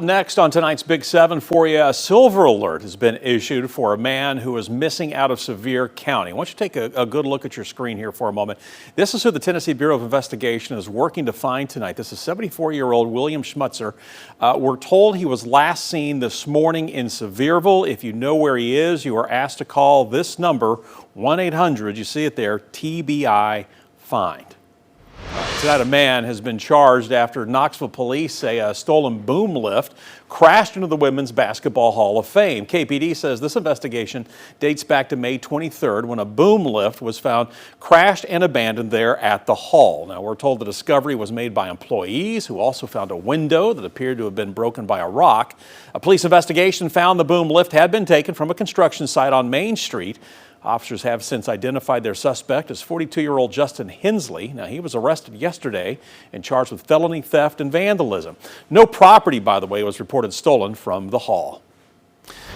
Next on tonight's Big 7 for you, a silver alert has been issued for a man who is missing out of Sevierville County. I want you to take a good look at your screen here for a moment. This is who the Tennessee Bureau of Investigation is working to find tonight. This is 74-year-old William Schmutzer. We're told he was last seen this morning in Sevierville. If you know where he is, you are asked to call this number, 1-800, you see it there, TBI Find. Tonight, a man has been charged after Knoxville police say a stolen boom lift crashed into the Women's Basketball Hall of Fame. KPD says this investigation dates back to May 23rd when a boom lift was found crashed and abandoned there at the hall. Now, we're told the discovery was made by employees who also found a window that appeared to have been broken by a rock. A police investigation found the boom lift had been taken from a construction site on Main Street. Officers have since identified their suspect as 42-year-old Justin Hensley. Now, he was arrested yesterday and charged with felony theft and vandalism. No property, by the way, was reported stolen from the hall.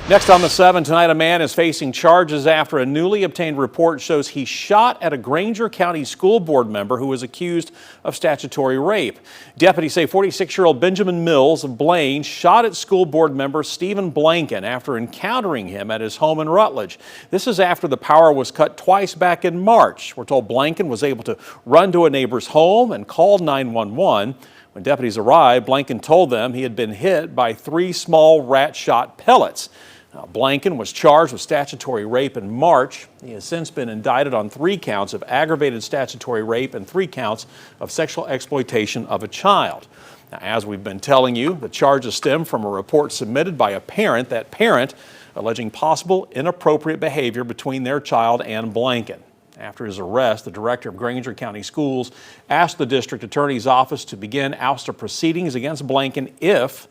Next on the 7 tonight, a man is facing charges after a newly obtained report shows he shot at a Grainger County school board member who was accused of statutory rape. Deputies say 46-year-old Benjamin Mills of Blaine shot at school board member Stephen Blanken after encountering him at his home in Rutledge. This is after the power was cut twice back in March. We're told Blanken was able to run to a neighbor's home and called 911. When deputies arrived, Blanken told them he had been hit by 3 small rat-shot pellets. Now, Blanken was charged with statutory rape in March. He has since been indicted on 3 counts of aggravated statutory rape and 3 counts of sexual exploitation of a child. Now, as we've been telling you, the charges stem from a report submitted by a parent, that parent alleging possible inappropriate behavior between their child and Blanken. After his arrest, the director of Grainger County Schools asked the district attorney's office to begin ouster proceedings against Blanken if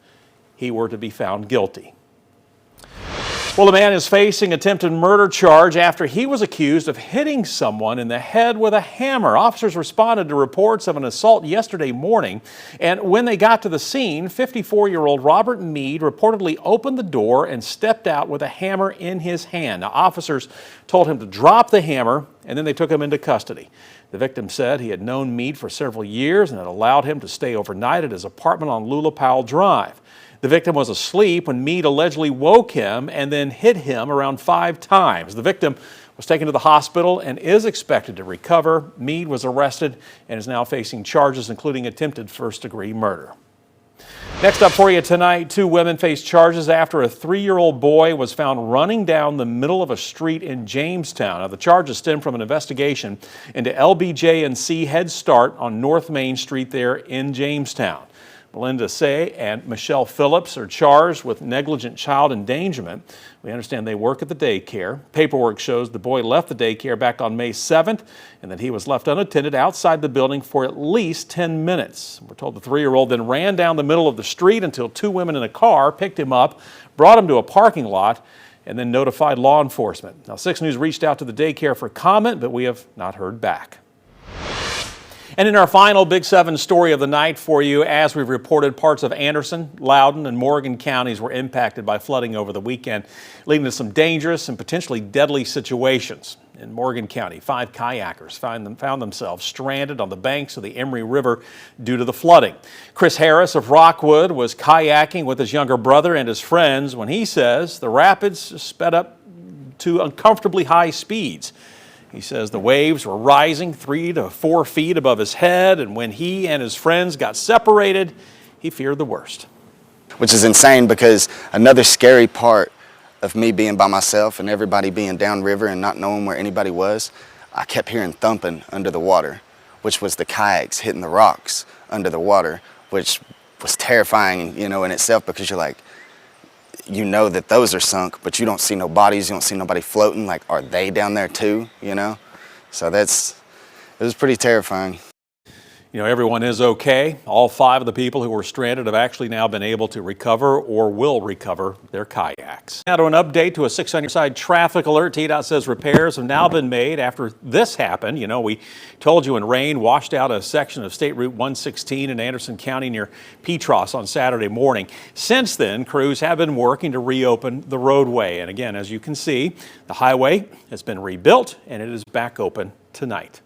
he were to be found guilty. Well, a man is facing attempted murder charge after he was accused of hitting someone in the head with a hammer. Officers responded to reports of an assault yesterday morning, and when they got to the scene, 54-year-old Robert Meade reportedly opened the door and stepped out with a hammer in his hand. Now, officers told him to drop the hammer, and then they took him into custody. The victim said he had known Meade for several years and had allowed him to stay overnight at his apartment on Lula Powell Drive. The victim was asleep when Meade allegedly woke him and then hit him around 5 times. The victim was taken to the hospital and is expected to recover. Meade was arrested and is now facing charges including attempted first-degree murder. Next up for you tonight, 2 women face charges after a 3-year-old boy was found running down the middle of a street in Jamestown. Now, the charges stem from an investigation into LBJ&C Head Start on North Main Street there in Jamestown. Melinda Say and Michelle Phillips are charged with negligent child endangerment. We understand they work at the daycare. Paperwork shows the boy left the daycare back on May 7th and that he was left unattended outside the building for at least 10 minutes. We're told the 3-year-old then ran down the middle of the street until 2 women in a car picked him up, brought him to a parking lot, and then notified law enforcement. Now, 6 News reached out to the daycare for comment, but we have not heard back. And in our final Big 7 story of the night for you, as we've reported, parts of Anderson, Loudoun, and Morgan counties were impacted by flooding over the weekend, leading to some dangerous and potentially deadly situations. In Morgan County, 5 kayakers found themselves stranded on the banks of the Emery River due to the flooding. Chris Harris of Rockwood was kayaking with his younger brother and his friends when he says the rapids sped up to uncomfortably high speeds. He says the waves were rising 3 to 4 feet above his head, and when he and his friends got separated, he feared the worst. Which is insane because another scary part of me being by myself and everybody being downriver and not knowing where anybody was, I kept hearing thumping under the water, which was the kayaks hitting the rocks under the water, which was terrifying, in itself because you're like, you know that those are sunk, but you don't see no bodies, you don't see nobody floating. Like, are they down there too, So it was pretty terrifying. Everyone is okay. All 5 of the people who were stranded have actually now been able to recover or will recover their kayaks. Now to an update to a 600-side traffic alert. TDOT says repairs have now been made after this happened. We told you when rain washed out a section of State Route 116 in Anderson County near Petros on Saturday morning. Since then, crews have been working to reopen the roadway. And again, as you can see, the highway has been rebuilt and it is back open tonight.